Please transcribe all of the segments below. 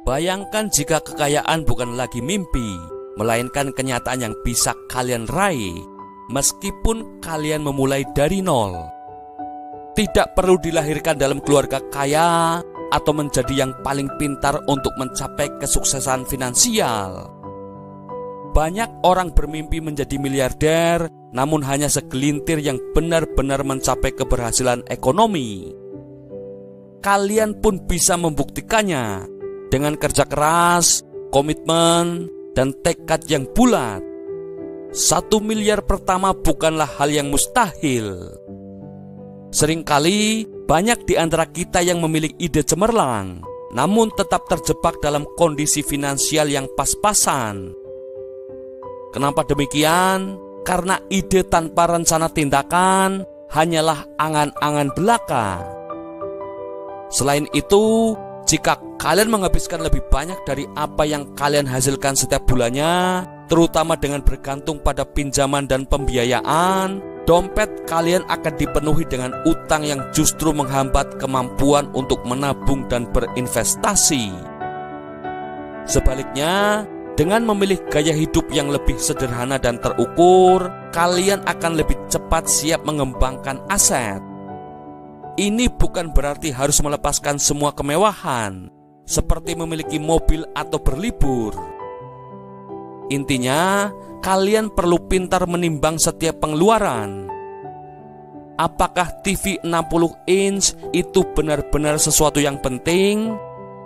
Bayangkan jika kekayaan bukan lagi mimpi, melainkan kenyataan yang bisa kalian raih, meskipun kalian memulai dari nol. Tidak perlu dilahirkan dalam keluarga kaya atau menjadi yang paling pintar untuk mencapai kesuksesan finansial. Banyak orang bermimpi menjadi miliarder, namun hanya segelintir yang benar-benar mencapai keberhasilan ekonomi. Kalian pun bisa membuktikannya dengan kerja keras, komitmen, dan tekad yang bulat. 1 miliar pertama bukanlah hal yang mustahil. Seringkali banyak di antara kita yang memiliki ide cemerlang, namun tetap terjebak dalam kondisi finansial yang pas-pasan. Kenapa demikian? Karena ide tanpa rencana tindakan hanyalah angan-angan belaka. Selain itu, jika kalian menghabiskan lebih banyak dari apa yang kalian hasilkan setiap bulannya, terutama dengan bergantung pada pinjaman dan pembiayaan, dompet kalian akan dipenuhi dengan utang yang justru menghambat kemampuan untuk menabung dan berinvestasi. Sebaliknya, dengan memilih gaya hidup yang lebih sederhana dan terukur, kalian akan lebih cepat siap mengembangkan aset. Ini bukan berarti harus melepaskan semua kemewahan, seperti memiliki mobil atau berlibur. Intinya, kalian perlu pintar menimbang setiap pengeluaran. Apakah TV 60 inch itu benar-benar sesuatu yang penting?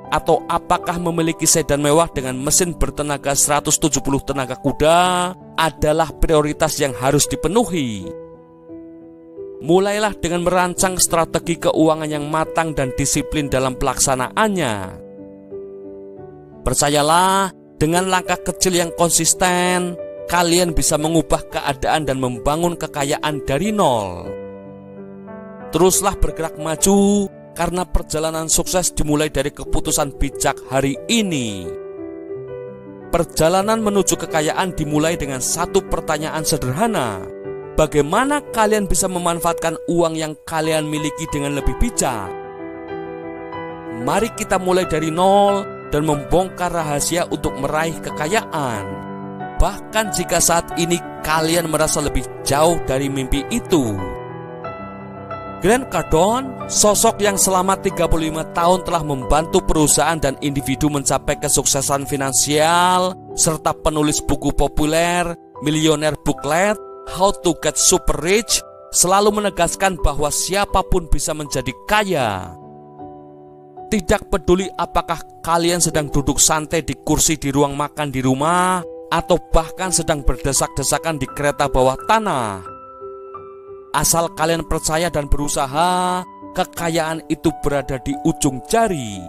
Atau apakah memiliki sedan mewah dengan mesin bertenaga 170 tenaga kuda adalah prioritas yang harus dipenuhi? Mulailah dengan merancang strategi keuangan yang matang dan disiplin dalam pelaksanaannya. Percayalah, dengan langkah kecil yang konsisten, kalian bisa mengubah keadaan dan membangun kekayaan dari nol. Teruslah bergerak maju, karena perjalanan sukses dimulai dari keputusan bijak hari ini. Perjalanan menuju kekayaan dimulai dengan satu pertanyaan sederhana. Bagaimana kalian bisa memanfaatkan uang yang kalian miliki dengan lebih bijak? Mari kita mulai dari nol dan membongkar rahasia untuk meraih kekayaan. Bahkan jika saat ini kalian merasa lebih jauh dari mimpi itu. Grant Cardone, sosok yang selama 35 tahun telah membantu perusahaan dan individu mencapai kesuksesan finansial, serta penulis buku populer, Millionaire Booklet, How to Get Super Rich, selalu menegaskan bahwa siapapun bisa menjadi kaya. Tidak peduli apakah kalian sedang duduk santai di kursi di ruang makan di rumah, atau bahkan sedang berdesak-desakan di kereta bawah tanah. Asal kalian percaya dan berusaha, kekayaan itu berada di ujung jari.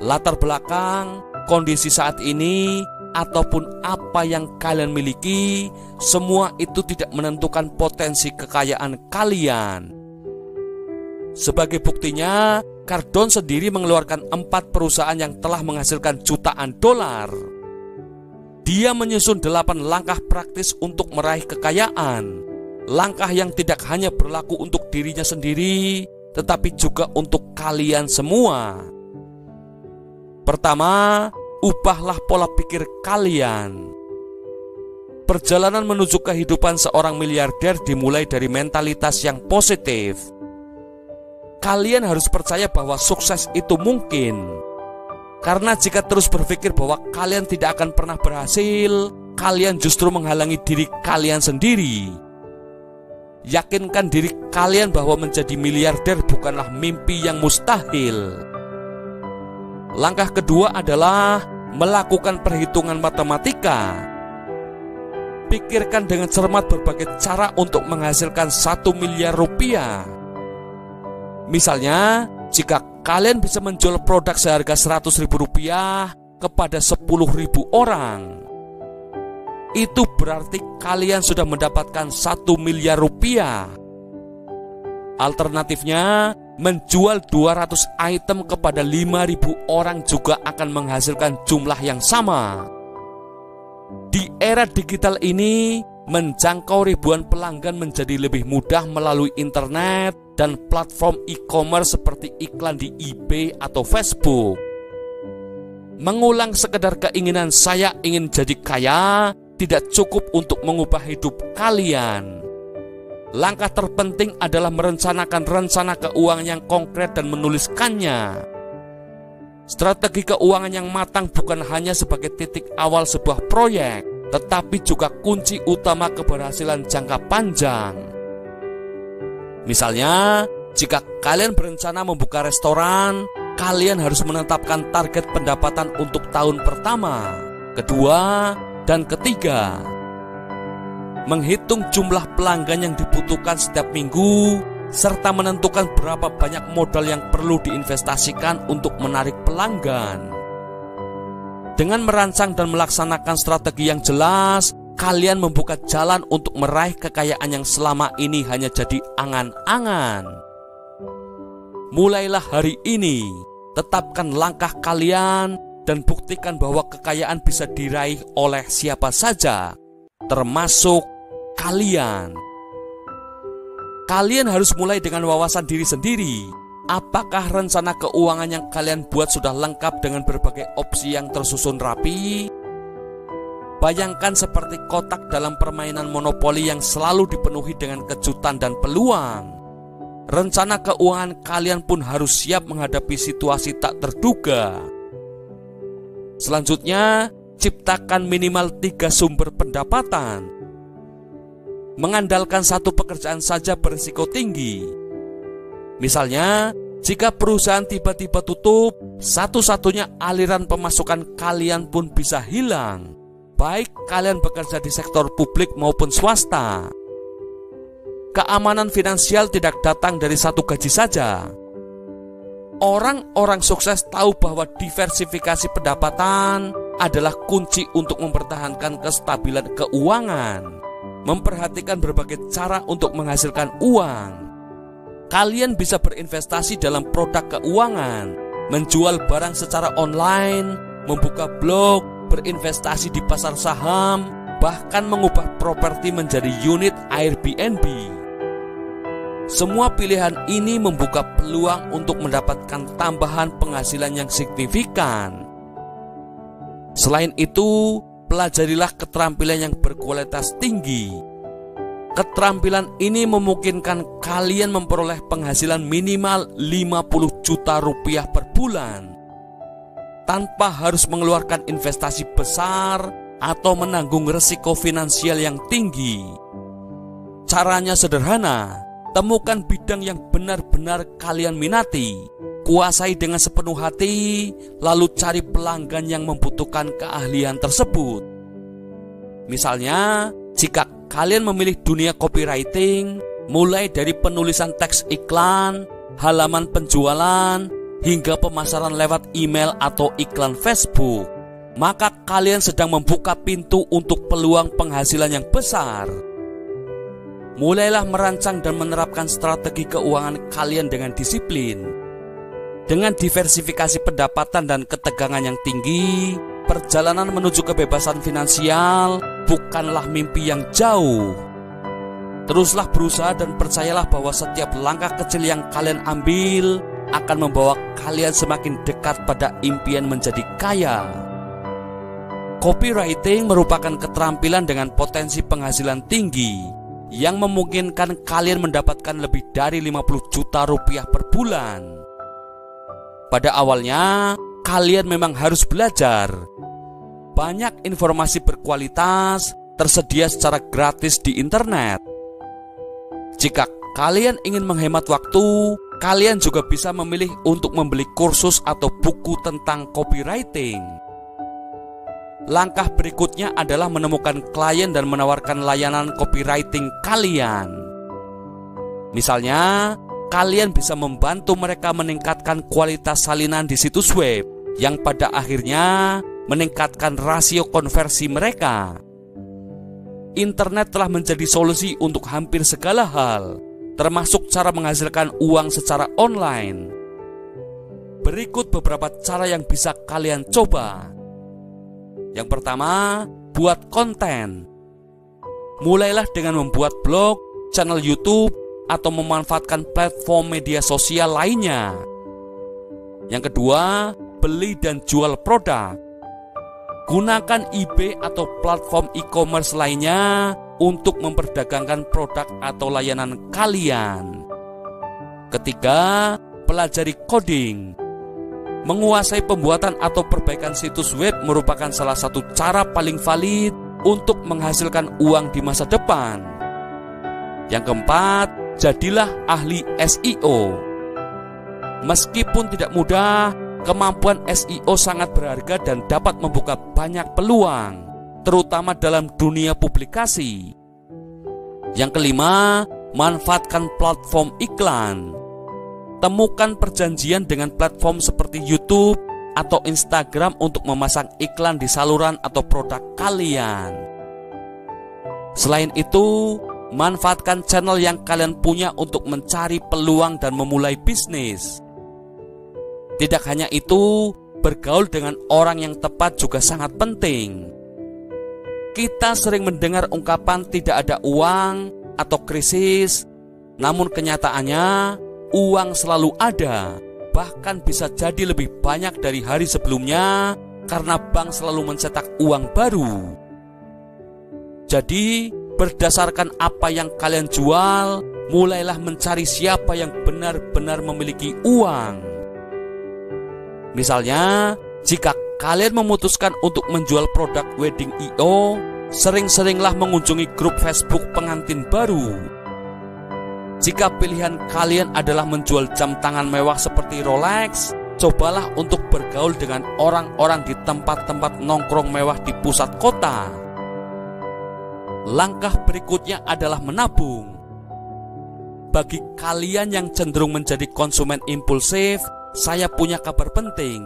Latar belakang, kondisi saat ini, ataupun apa yang kalian miliki, semua itu tidak menentukan potensi kekayaan kalian. Sebagai buktinya, Cardone sendiri mengeluarkan 4 perusahaan yang telah menghasilkan jutaan dolar. Dia menyusun 8 langkah praktis untuk meraih kekayaan. Langkah yang tidak hanya berlaku untuk dirinya sendiri, tetapi juga untuk kalian semua. Pertama, ubahlah pola pikir kalian. Perjalanan menuju kehidupan seorang miliarder dimulai dari mentalitas yang positif. Kalian harus percaya bahwa sukses itu mungkin. Karena jika terus berpikir bahwa kalian tidak akan pernah berhasil, kalian justru menghalangi diri kalian sendiri. Yakinkan diri kalian bahwa menjadi miliarder bukanlah mimpi yang mustahil. Langkah kedua adalah melakukan perhitungan matematika. Pikirkan dengan cermat berbagai cara untuk menghasilkan 1 miliar rupiah. Misalnya, jika kalian bisa menjual produk seharga 100.000 rupiah kepada 10.000 orang, itu berarti kalian sudah mendapatkan 1 miliar rupiah. Alternatifnya, menjual 200 item kepada 5.000 orang juga akan menghasilkan jumlah yang sama. Di era digital ini, menjangkau ribuan pelanggan menjadi lebih mudah melalui internet dan platform e-commerce seperti iklan di eBay atau Facebook. Mengulang sekedar keinginan saya ingin jadi kaya tidak cukup untuk mengubah hidup kalian. Langkah terpenting adalah merencanakan rencana keuangan yang konkret dan menuliskannya. Strategi keuangan yang matang bukan hanya sebagai titik awal sebuah proyek, tetapi juga kunci utama keberhasilan jangka panjang. Misalnya, jika kalian berencana membuka restoran, kalian harus menetapkan target pendapatan untuk tahun pertama, kedua, dan ketiga. Menghitung jumlah pelanggan yang dibutuhkan setiap minggu, serta menentukan berapa banyak modal yang perlu diinvestasikan untuk menarik pelanggan. Dengan merancang dan melaksanakan strategi yang jelas, kalian membuka jalan untuk meraih kekayaan yang selama ini hanya jadi angan-angan. Mulailah hari ini, tetapkan langkah kalian dan buktikan bahwa kekayaan bisa diraih oleh siapa saja, termasuk kalian. Kalian harus mulai dengan wawasan diri sendiri. Apakah rencana keuangan yang kalian buat sudah lengkap dengan berbagai opsi yang tersusun rapi? Bayangkan seperti kotak dalam permainan monopoli yang selalu dipenuhi dengan kejutan dan peluang. Rencana keuangan kalian pun harus siap menghadapi situasi tak terduga. Selanjutnya, ciptakan minimal 3 sumber pendapatan. Mengandalkan satu pekerjaan saja berisiko tinggi. Misalnya, jika perusahaan tiba-tiba tutup, satu-satunya aliran pemasukan kalian pun bisa hilang, baik kalian bekerja di sektor publik maupun swasta. Keamanan finansial tidak datang dari satu gaji saja. Orang-orang sukses tahu bahwa diversifikasi pendapatan adalah kunci untuk mempertahankan kestabilan keuangan, memperhatikan berbagai cara untuk menghasilkan uang. Kalian bisa berinvestasi dalam produk keuangan, menjual barang secara online, membuka blog, berinvestasi di pasar saham, bahkan mengubah properti menjadi unit Airbnb. Semua pilihan ini membuka peluang untuk mendapatkan tambahan penghasilan yang signifikan. Selain itu, pelajarilah keterampilan yang berkualitas tinggi. Keterampilan ini memungkinkan kalian memperoleh penghasilan minimal 50 juta rupiah per bulan tanpa harus mengeluarkan investasi besar atau menanggung risiko finansial yang tinggi. Caranya sederhana. Temukan bidang yang benar-benar kalian minati, kuasai dengan sepenuh hati, lalu cari pelanggan yang membutuhkan keahlian tersebut. Misalnya, jika kalian memilih dunia copywriting, mulai dari penulisan teks iklan, halaman penjualan, hingga pemasaran lewat email atau iklan Facebook, maka kalian sedang membuka pintu untuk peluang penghasilan yang besar. Mulailah merancang dan menerapkan strategi keuangan kalian dengan disiplin. Dengan diversifikasi pendapatan dan ketegangan yang tinggi, perjalanan menuju kebebasan finansial bukanlah mimpi yang jauh. Teruslah berusaha dan percayalah bahwa setiap langkah kecil yang kalian ambil akan membawa kalian semakin dekat pada impian menjadi kaya. Copywriting merupakan keterampilan dengan potensi penghasilan tinggi yang memungkinkan kalian mendapatkan lebih dari 50 juta rupiah per bulan. Pada awalnya, kalian memang harus belajar. Banyak informasi berkualitas tersedia secara gratis di internet. Jika kalian ingin menghemat waktu, kalian juga bisa memilih untuk membeli kursus atau buku tentang copywriting. Langkah berikutnya adalah menemukan klien dan menawarkan layanan copywriting kalian. Misalnya, kalian bisa membantu mereka meningkatkan kualitas salinan di situs web yang pada akhirnya meningkatkan rasio konversi mereka. Internet telah menjadi solusi untuk hampir segala hal, termasuk cara menghasilkan uang secara online. Berikut beberapa cara yang bisa kalian coba. Yang pertama, buat konten. Mulailah dengan membuat blog, channel YouTube, atau memanfaatkan platform media sosial lainnya. Yang kedua, beli dan jual produk. Gunakan eBay atau platform e-commerce lainnya untuk memperdagangkan produk atau layanan kalian. Ketiga, pelajari coding. Menguasai pembuatan atau perbaikan situs web merupakan salah satu cara paling valid untuk menghasilkan uang di masa depan. Yang keempat, jadilah ahli SEO. Meskipun tidak mudah, kemampuan SEO sangat berharga dan dapat membuka banyak peluang, terutama dalam dunia publikasi. Yang kelima, manfaatkan platform iklan. Temukan perjanjian dengan platform seperti YouTube atau Instagram untuk memasang iklan di saluran atau produk kalian. Selain itu, manfaatkan channel yang kalian punya untuk mencari peluang dan memulai bisnis. Tidak hanya itu, bergaul dengan orang yang tepat juga sangat penting. Kita sering mendengar ungkapan tidak ada uang atau krisis, namun kenyataannya uang selalu ada, bahkan bisa jadi lebih banyak dari hari sebelumnya karena bank selalu mencetak uang baru. Jadi, berdasarkan apa yang kalian jual, mulailah mencari siapa yang benar-benar memiliki uang. Misalnya, jika kalian memutuskan untuk menjual produk Wedding.io, sering-seringlah mengunjungi grup Facebook pengantin baru. Jika pilihan kalian adalah menjual jam tangan mewah seperti Rolex, cobalah untuk bergaul dengan orang-orang di tempat-tempat nongkrong mewah di pusat kota. Langkah berikutnya adalah menabung. Bagi kalian yang cenderung menjadi konsumen impulsif, saya punya kabar penting.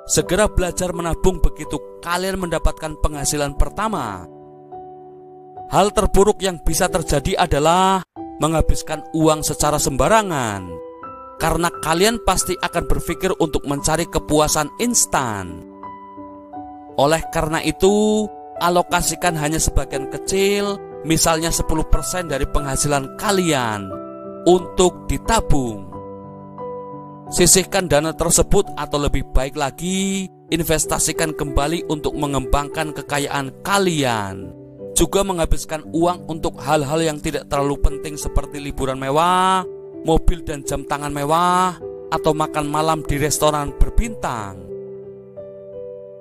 Segera belajar menabung begitu kalian mendapatkan penghasilan pertama. Hal terburuk yang bisa terjadi adalah menghabiskan uang secara sembarangan, karena kalian pasti akan berpikir untuk mencari kepuasan instan. Oleh karena itu, alokasikan hanya sebagian kecil, misalnya 10% dari penghasilan kalian, untuk ditabung. Sisihkan dana tersebut atau lebih baik lagi, investasikan kembali untuk mengembangkan kekayaan kalian. Juga menghabiskan uang untuk hal-hal yang tidak terlalu penting seperti liburan mewah, mobil dan jam tangan mewah, atau makan malam di restoran berbintang.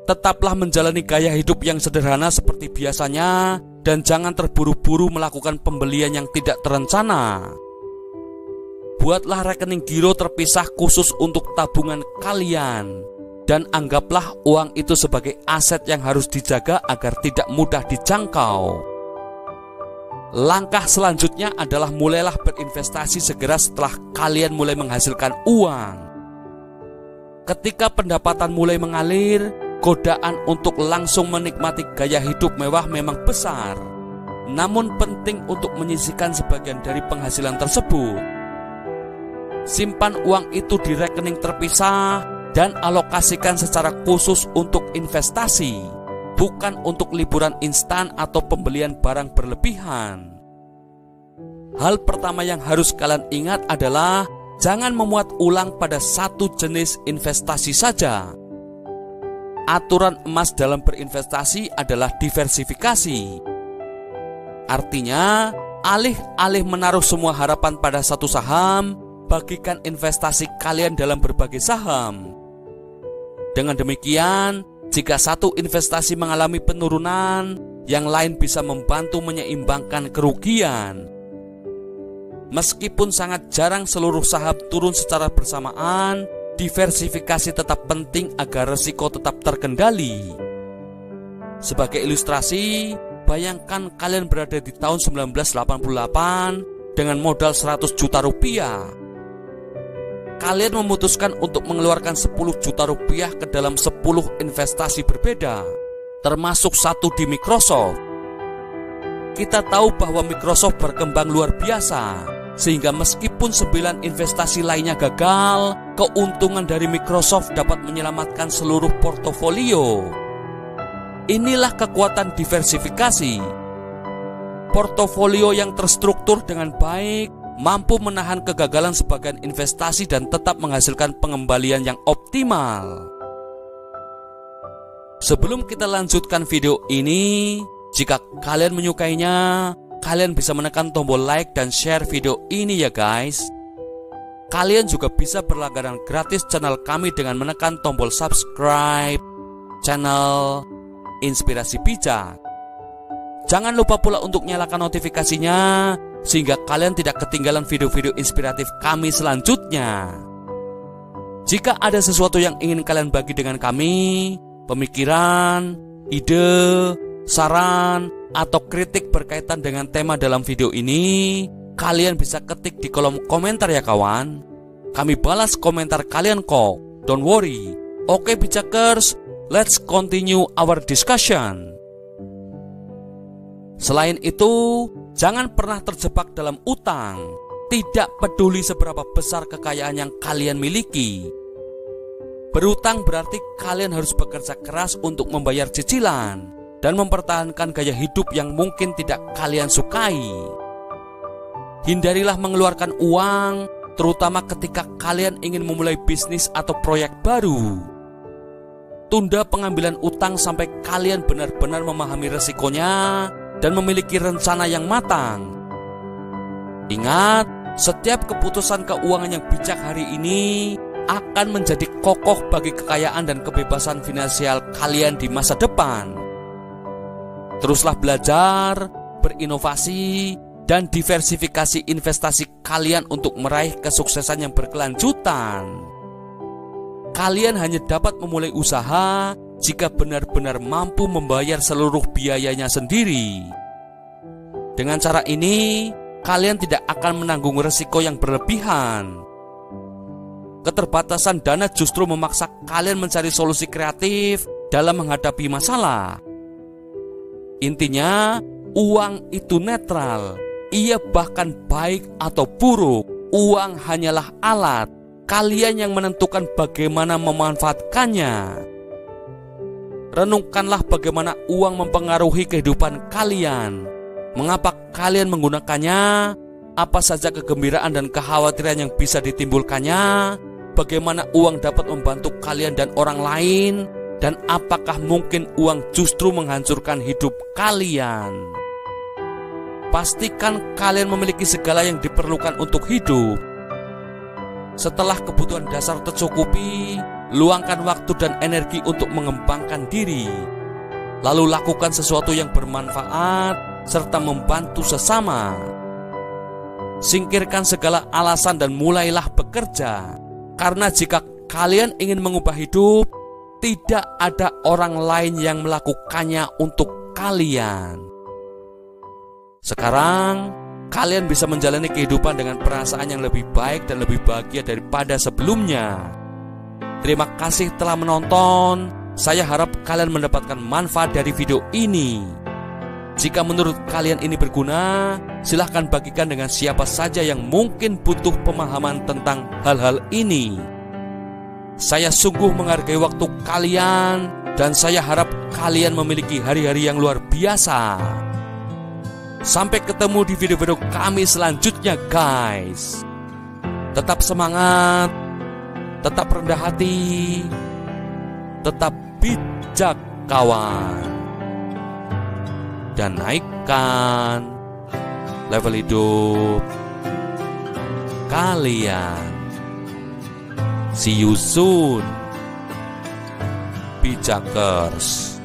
Tetaplah menjalani gaya hidup yang sederhana seperti biasanya dan jangan terburu-buru melakukan pembelian yang tidak terencana. Buatlah rekening giro terpisah khusus untuk tabungan kalian dan anggaplah uang itu sebagai aset yang harus dijaga agar tidak mudah dijangkau. Langkah selanjutnya adalah mulailah berinvestasi segera setelah kalian mulai menghasilkan uang. Ketika pendapatan mulai mengalir, godaan untuk langsung menikmati gaya hidup mewah memang besar. Namun penting untuk menyisihkan sebagian dari penghasilan tersebut. Simpan uang itu di rekening terpisah dan alokasikan secara khusus untuk investasi, bukan untuk liburan instan atau pembelian barang berlebihan. Hal pertama yang harus kalian ingat adalah jangan memuat ulang pada satu jenis investasi saja. Aturan emas dalam berinvestasi adalah diversifikasi. Artinya, alih-alih menaruh semua harapan pada satu saham, bagikan investasi kalian dalam berbagai saham. Dengan demikian, jika satu investasi mengalami penurunan, yang lain bisa membantu menyeimbangkan kerugian. Meskipun sangat jarang seluruh saham turun secara bersamaan, diversifikasi tetap penting agar risiko tetap terkendali. Sebagai ilustrasi, bayangkan kalian berada di tahun 1988 dengan modal 100 juta rupiah. Kalian memutuskan untuk mengeluarkan 10 juta rupiah ke dalam 10 investasi berbeda, termasuk satu di Microsoft. Kita tahu bahwa Microsoft berkembang luar biasa, sehingga meskipun 9 investasi lainnya gagal, keuntungan dari Microsoft dapat menyelamatkan seluruh portofolio. Inilah kekuatan diversifikasi. Portofolio yang terstruktur dengan baik mampu menahan kegagalan sebagian investasi dan tetap menghasilkan pengembalian yang optimal. Sebelum kita lanjutkan video ini, jika kalian menyukainya, kalian bisa menekan tombol like dan share video ini ya guys. Kalian juga bisa berlangganan gratis channel kami dengan menekan tombol subscribe channel Inspirasi Bijak. Jangan lupa pula untuk nyalakan notifikasinya sehingga kalian tidak ketinggalan video-video inspiratif kami selanjutnya. Jika ada sesuatu yang ingin kalian bagi dengan kami, pemikiran, ide, saran, atau kritik berkaitan dengan tema dalam video ini, kalian bisa ketik di kolom komentar ya kawan. Kami balas komentar kalian kok, don't worry. Oke Bijakers, let's continue our discussion. Selain itu, jangan pernah terjebak dalam utang. Tidak peduli seberapa besar kekayaan yang kalian miliki. Berutang berarti kalian harus bekerja keras untuk membayar cicilan dan mempertahankan gaya hidup yang mungkin tidak kalian sukai. Hindarilah mengeluarkan uang, terutama ketika kalian ingin memulai bisnis atau proyek baru. Tunda pengambilan utang sampai kalian benar-benar memahami resikonya dan memiliki rencana yang matang. Ingat, setiap keputusan keuangan yang bijak hari ini akan menjadi kokoh bagi kekayaan dan kebebasan finansial kalian di masa depan. Teruslah belajar, berinovasi, dan diversifikasi investasi kalian untuk meraih kesuksesan yang berkelanjutan. Kalian hanya dapat memulai usaha jika benar-benar mampu membayar seluruh biayanya sendiri. Dengan cara ini, kalian tidak akan menanggung risiko yang berlebihan. Keterbatasan dana justru memaksa kalian mencari solusi kreatif dalam menghadapi masalah. Intinya, uang itu netral. Ia bahkan baik atau buruk. Uang hanyalah alat. Kalian yang menentukan bagaimana memanfaatkannya. Renungkanlah bagaimana uang mempengaruhi kehidupan kalian. Mengapa kalian menggunakannya? Apa saja kegembiraan dan kekhawatiran yang bisa ditimbulkannya? Bagaimana uang dapat membantu kalian dan orang lain? Dan apakah mungkin uang justru menghancurkan hidup kalian? Pastikan kalian memiliki segala yang diperlukan untuk hidup. Setelah kebutuhan dasar tercukupi, luangkan waktu dan energi untuk mengembangkan diri. Lalu lakukan sesuatu yang bermanfaat serta membantu sesama. Singkirkan segala alasan dan mulailah bekerja. Karena jika kalian ingin mengubah hidup, tidak ada orang lain yang melakukannya untuk kalian. Sekarang, kalian bisa menjalani kehidupan dengan perasaan yang lebih baik dan lebih bahagia daripada sebelumnya. Terima kasih telah menonton. Saya harap kalian mendapatkan manfaat dari video ini. Jika menurut kalian ini berguna, silahkan bagikan dengan siapa saja yang mungkin butuh pemahaman tentang hal-hal ini. Saya sungguh menghargai waktu kalian dan saya harap kalian memiliki hari-hari yang luar biasa. Sampai ketemu di video-video kami selanjutnya guys. Tetap semangat, tetap rendah hati, tetap bijak kawan. Dan naikkan level hidup kalian. See you soon, Bijakers.